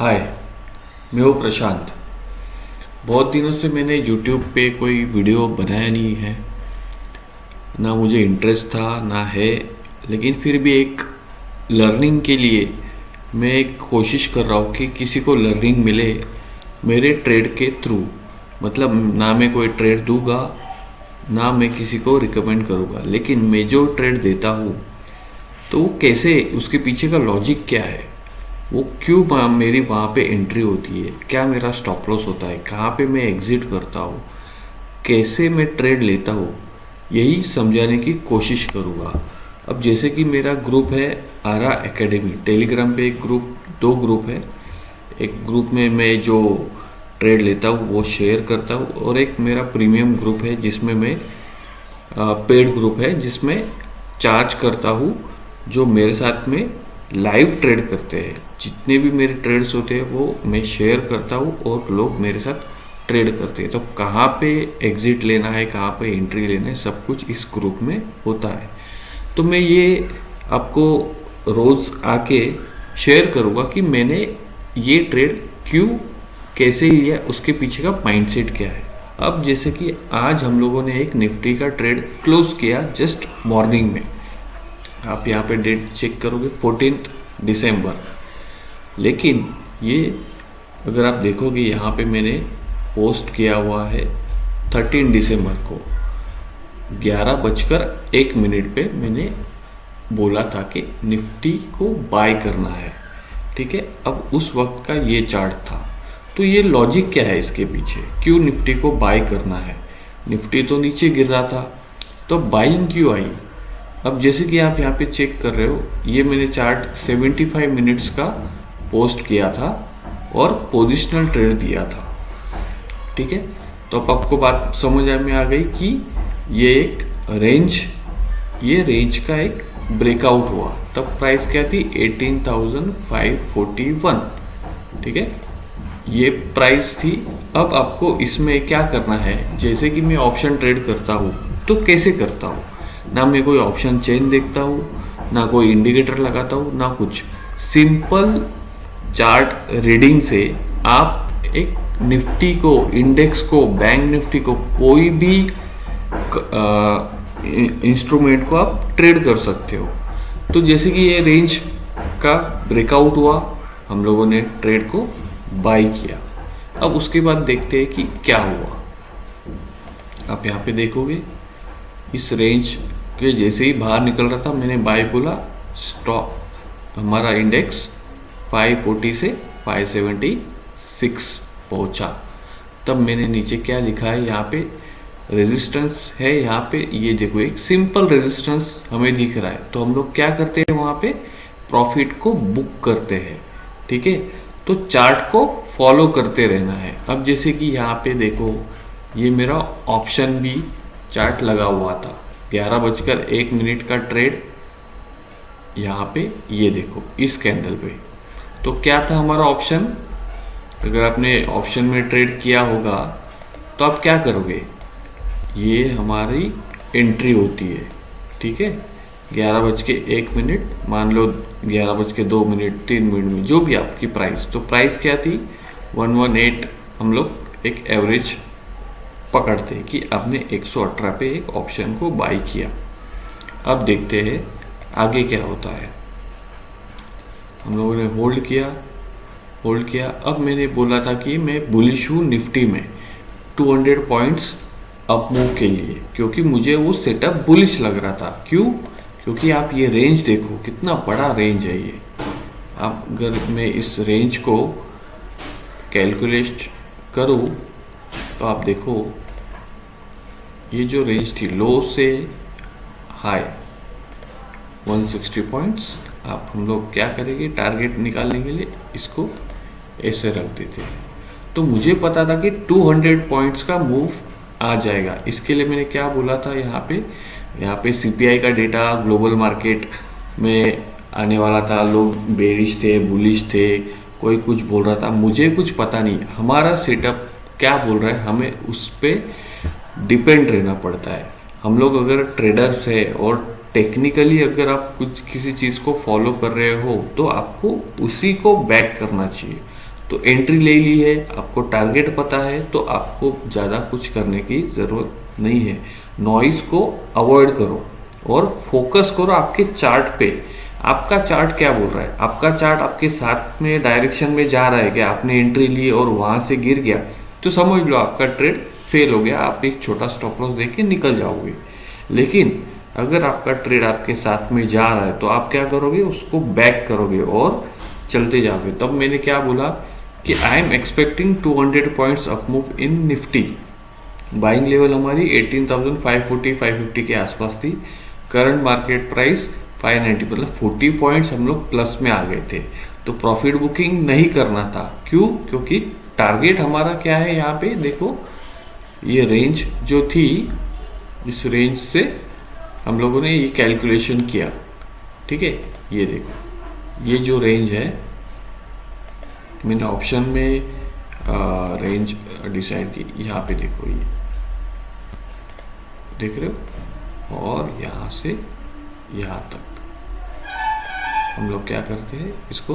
हाय, मैं हूँ प्रशांत। बहुत दिनों से मैंने यूट्यूब पे कोई वीडियो बनाया नहीं है। ना मुझे इंटरेस्ट था ना है। लेकिन फिर भी एक लर्निंग के लिए मैं एक कोशिश कर रहा हूँ कि किसी को लर्निंग मिले मेरे ट्रेड के थ्रू। मतलब ना मैं कोई ट्रेड दूंगा, ना मैं किसी को रिकमेंड करूँगा, लेकिन मैं जो ट्रेड देता हूँ तो वो कैसे, उसके पीछे का लॉजिक क्या है, वो क्यों मेरी वहाँ पे एंट्री होती है, क्या मेरा स्टॉप लॉस होता है, कहाँ पे मैं एग्जिट करता हूँ, कैसे मैं ट्रेड लेता हूँ, यही समझाने की कोशिश करूँगा। अब जैसे कि मेरा ग्रुप है आरा एकेडमी, टेलीग्राम पे एक ग्रुप, दो ग्रुप है। एक ग्रुप में मैं जो ट्रेड लेता हूँ वो शेयर करता हूँ, और एक मेरा प्रीमियम ग्रुप है जिसमें मैं पेड ग्रुप है जिसमें चार्ज करता हूँ। जो मेरे साथ में लाइव ट्रेड करते हैं, जितने भी मेरे ट्रेड्स होते हैं वो मैं शेयर करता हूँ और लोग मेरे साथ ट्रेड करते हैं। तो कहाँ पे एग्जिट लेना है, कहाँ पे एंट्री लेना है, सब कुछ इस ग्रुप में होता है। तो मैं ये आपको रोज़ आके शेयर करूँगा कि मैंने ये ट्रेड क्यों, कैसे लिया, उसके पीछे का माइंडसेट क्या है। अब जैसे कि आज हम लोगों ने एक निफ्टी का ट्रेड क्लोज किया जस्ट मॉर्निंग में। आप यहाँ पे डेट चेक करोगे 14 दिसंबर। लेकिन ये अगर आप देखोगे यहाँ पे मैंने पोस्ट किया हुआ है 13 दिसंबर को 11:01 पे मैंने बोला था कि निफ्टी को बाय करना है। ठीक है, अब उस वक्त का ये चार्ट था। तो ये लॉजिक क्या है इसके पीछे, क्यों निफ्टी को बाय करना है। निफ्टी तो नीचे गिर रहा था, तो बाइंग क्यों आई। अब जैसे कि आप यहाँ पे चेक कर रहे हो, ये मैंने चार्ट 75 मिनट्स का पोस्ट किया था और पोजिशनल ट्रेड दिया था। ठीक है, तो अब आपको बात समझ में आ गई कि ये एक रेंज, ये रेंज का एक ब्रेकआउट हुआ, तब प्राइस क्या थी 18,541। ठीक है, ये प्राइस थी। अब आपको इसमें क्या करना है, जैसे कि मैं ऑप्शन ट्रेड करता हूँ तो कैसे करता हूँ, ना मैं कोई ऑप्शन चेन देखता हूँ, ना कोई इंडिकेटर लगाता हूँ, ना कुछ। सिंपल चार्ट रीडिंग से आप एक निफ्टी को, इंडेक्स को, बैंक निफ्टी को, कोई भी इंस्ट्रूमेंट को आप ट्रेड कर सकते हो। तो जैसे कि ये रेंज का ब्रेकआउट हुआ, हम लोगों ने ट्रेड को बाई किया। अब उसके बाद देखते हैं कि क्या हुआ। आप यहाँ पे देखोगे इस रेंज के जैसे ही बाहर निकल रहा था मैंने बाय बोला, स्टॉप, हमारा इंडेक्स 540 से 576 पहुंचा। तब मैंने नीचे क्या लिखा है, यहाँ पे रेजिस्टेंस है, यहाँ पे ये देखो एक सिंपल रेजिस्टेंस हमें दिख रहा है। तो हम लोग क्या करते हैं, वहाँ पे प्रॉफिट को बुक करते हैं। ठीक है, तो चार्ट को फॉलो करते रहना है। अब जैसे कि यहाँ पे देखो, ये मेरा ऑप्शन भी चार्ट लगा हुआ था, 11:01 का ट्रेड। यहाँ पे ये देखो इस कैंडल पे, तो क्या था हमारा ऑप्शन। अगर आपने ऑप्शन में ट्रेड किया होगा तो आप क्या करोगे, ये हमारी एंट्री होती है। ठीक है, 11:01, मान लो 11:02, 3 मिनट में, जो भी आपकी प्राइस, तो प्राइस क्या थी 118। हम लोग एक एवरेज पकड़ते हैं कि आपने 118 पे एक ऑप्शन को बाई किया। अब देखते हैं आगे क्या होता है। हम लोगों ने होल्ड किया, होल्ड किया। अब मैंने बोला था कि मैं बुलिश हूँ निफ्टी में 200 पॉइंट्स अप मूव के लिए, क्योंकि मुझे वो सेटअप बुलिश लग रहा था। क्यों, क्योंकि आप ये रेंज देखो कितना बड़ा रेंज है ये। अब अगर मैं इस रेंज को कैलकुलेट करूँ तो आप देखो, ये जो रेंज थी लो से हाई 160 पॉइंट्स। आप हम लोग क्या करेंगे, टारगेट निकालने के लिए इसको ऐसे रख देते हैं। तो मुझे पता था कि 200 पॉइंट्स का मूव आ जाएगा। इसके लिए मैंने क्या बोला था, यहाँ पे सीपीआई का डेटा ग्लोबल मार्केट में आने वाला था। लोग बेरिश थे, बुलिश थे, कोई कुछ बोल रहा था, मुझे कुछ पता नहीं हमारा सेटअप क्या बोल रहा है, हमें उस पर डिपेंड रहना पड़ता है। हम लोग अगर ट्रेडर्स है और टेक्निकली अगर आप कुछ किसी चीज़ को फॉलो कर रहे हो तो आपको उसी को बैक करना चाहिए। तो एंट्री ले ली है, आपको टारगेट पता है, तो आपको ज़्यादा कुछ करने की ज़रूरत नहीं है। नॉइज़ को अवॉइड करो और फोकस करो आपके चार्ट पे। आपका चार्ट क्या बोल रहा है? आपका चार्ट आपके साथ में डायरेक्शन में जा रहा है कि आपने एंट्री ली और वहाँ से गिर गया तो समझ लो आपका ट्रेड फेल हो गया, आप एक छोटा स्टॉप लॉस देके निकल जाओगे। लेकिन अगर आपका ट्रेड आपके साथ में जा रहा है तो आप क्या करोगे? उसको बैक करोगे और चलते जाओगे। तब मैंने क्या बोला कि I am expecting 200 points up move in Nifty. Buying level हमारी 18,540 550 के आसपास थी। करंट मार्केट प्राइस 590, मतलब 40 पॉइंट्स हम लोग प्लस में आ गए थे। तो प्रॉफिट बुकिंग नहीं करना था। क्यों? क्योंकि टारगेट हमारा क्या है? यहाँ पे देखो, ये रेंज जो थी, इस रेंज से हम लोगों ने ये कैलकुलेशन किया, ठीक है। ये देखो, ये जो रेंज है, मैंने ऑप्शन में रेंज डिसाइड की। यहाँ पे देखो, ये देख रहे हो, और यहाँ से यहाँ तक हम लोग क्या करते हैं? इसको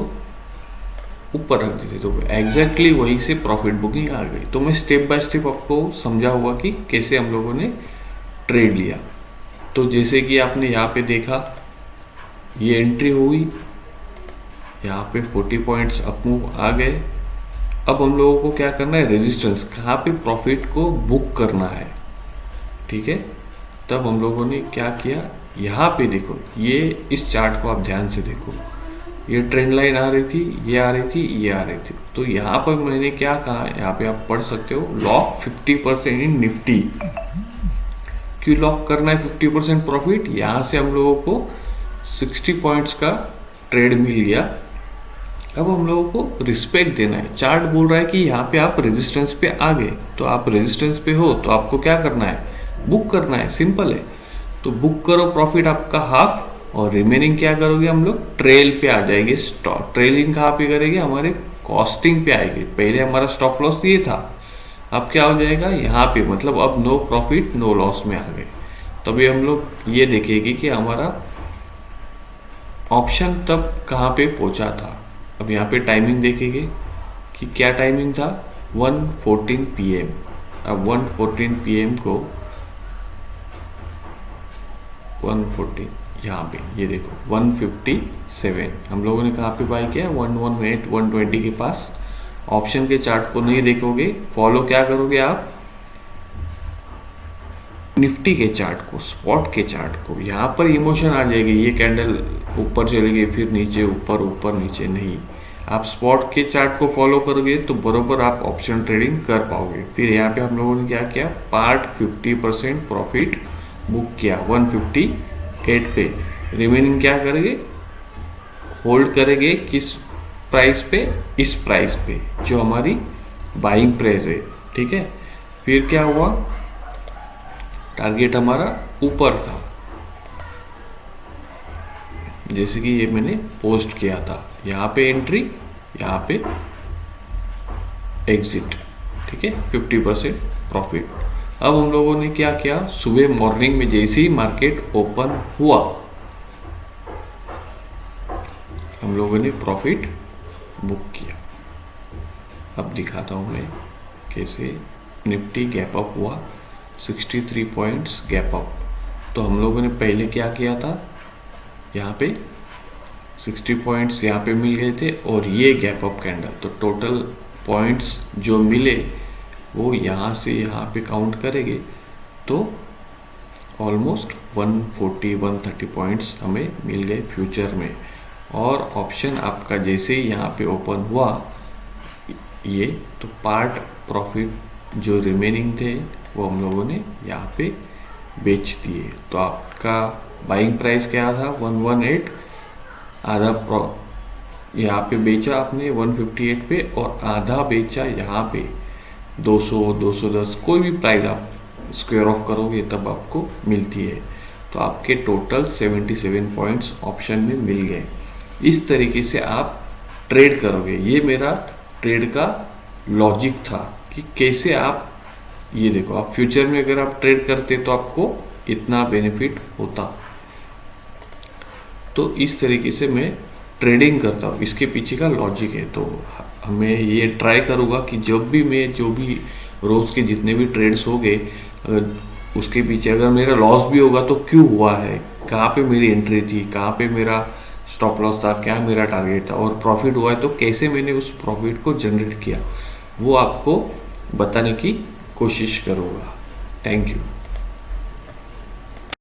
ऊपर रख देते, तो एग्जैक्टली वहीं से प्रॉफिट बुकिंग आ गई। तो मैं स्टेप बाय स्टेप आपको समझा हुआ कि कैसे हम लोगों ने ट्रेड लिया। तो जैसे कि आपने यहाँ पे देखा, ये एंट्री हुई, यहाँ पे 40 पॉइंट्स अप मूव आ गए। अब हम लोगों को क्या करना है? रेजिस्टेंस, कहाँ पे प्रॉफिट को बुक करना है, ठीक है। तब हम लोगों ने क्या किया? यहाँ पे देखो, ये इस चार्ट को आप ध्यान से देखो, ये ट्रेंड लाइन आ रही थी, ये आ रही थी, ये आ रही थी। तो यहाँ पर मैंने क्या कहा, यहाँ पे आप पढ़ सकते हो, लॉक 50% इन निफ्टी। क्यों लॉक करना है 50% प्रॉफिट? यहाँ से हम लोगों को 60 पॉइंट्स का ट्रेड मिल गया। अब हम लोगों को रिस्पेक्ट देना है। चार्ट बोल रहा है कि यहाँ पे आप रेजिस्टेंस पे आ गए, तो आप रेजिस्टेंस पे हो तो आपको क्या करना है? बुक करना है, सिंपल है। तो बुक करो प्रॉफिट आपका हाफ, और रिमेनिंग क्या करोगे? हम लोग ट्रेल पे आ जाएंगे। स्टॉप ट्रेलिंग कहाँ पे करेंगे? हमारे कॉस्टिंग पे आएगी। पहले हमारा स्टॉप लॉस ये था, अब क्या हो जाएगा? यहाँ पे, मतलब अब नो प्रॉफिट नो लॉस में आ गए। तभी हम लोग ये देखेंगे कि हमारा ऑप्शन तब कहाँ पे पहुँचा था। अब यहाँ पे टाइमिंग देखेंगे कि क्या टाइमिंग था? 1:14 PM। अब 1:14 PM को 1:14, यहाँ पे ये देखो 157 हम लोगों ने कहाँ पे बाई किया? 118 120 के पास। ऑप्शन के चार्ट को नहीं देखोगे, फॉलो क्या करोगे आप? निफ्टी के चार्ट को, स्पॉट के चार्ट को। यहाँ पर इमोशन आ जाएगी, ये कैंडल ऊपर चली गई, फिर नीचे, ऊपर ऊपर नीचे, नहीं। आप स्पॉट के चार्ट को फॉलो करोगे तो बरोबर आप ऑप्शन ट्रेडिंग कर पाओगे। फिर यहाँ पे हम लोगों ने क्या किया? पार्ट 50% प्रॉफिट बुक किया 158 पे। रिमेनिंग क्या करेंगे? होल्ड करेंगे किस प्राइस पे? इस प्राइस पे जो हमारी बाइंग प्राइस है, ठीक है। फिर क्या हुआ? टारगेट हमारा ऊपर था, जैसे कि ये मैंने पोस्ट किया था। यहाँ पे एंट्री, यहाँ पे एग्जिट, ठीक है। 50% प्रॉफिट। अब हम लोगों ने क्या किया? सुबह मॉर्निंग में जैसे ही मार्केट ओपन हुआ, हम लोगों ने प्रॉफिट बुक किया। अब दिखाता हूँ मैं कैसे निफ्टी गैप अप हुआ, 63 पॉइंट्स गैप अप। तो हम लोगों ने पहले क्या किया था? यहाँ पे 60 पॉइंट्स यहाँ पे मिल गए थे और ये गैप अप कैंडल। तो टोटल पॉइंट्स जो मिले वो यहाँ से यहाँ पे काउंट करेंगे तो ऑलमोस्ट 140-130 पॉइंट्स हमें मिल गए फ्यूचर में। और ऑप्शन आपका जैसे ही यहाँ पे ओपन हुआ ये, तो पार्ट प्रॉफिट जो रिमेनिंग थे वो हम लोगों ने यहाँ पे बेच दिए। तो आपका बाइंग प्राइस क्या था? 118। आधा यहाँ पे बेचा आपने 158 पे, और आधा बेचा यहाँ पे 200 210, कोई भी प्राइस आप स्क्वायर ऑफ करोगे तब आपको मिलती है। तो आपके टोटल 77 पॉइंट्स ऑप्शन में मिल गए। इस तरीके से आप ट्रेड करोगे। ये मेरा ट्रेड का लॉजिक था कि कैसे आप, ये देखो, आप फ्यूचर में अगर आप ट्रेड करते तो आपको इतना बेनिफिट होता। तो इस तरीके से मैं ट्रेडिंग करता हूँ, इसके पीछे का लॉजिक है। तो मैं ये ट्राई करूँगा कि जब भी मैं जो भी रोज़ के जितने भी ट्रेड्स हो गए, अगर उसके पीछे अगर मेरा लॉस भी होगा तो क्यों हुआ है, कहाँ पे मेरी एंट्री थी, कहाँ पे मेरा स्टॉप लॉस था, क्या मेरा टारगेट था, और प्रॉफिट हुआ है तो कैसे मैंने उस प्रॉफिट को जनरेट किया, वो आपको बताने की कोशिश करूँगा। Thank you.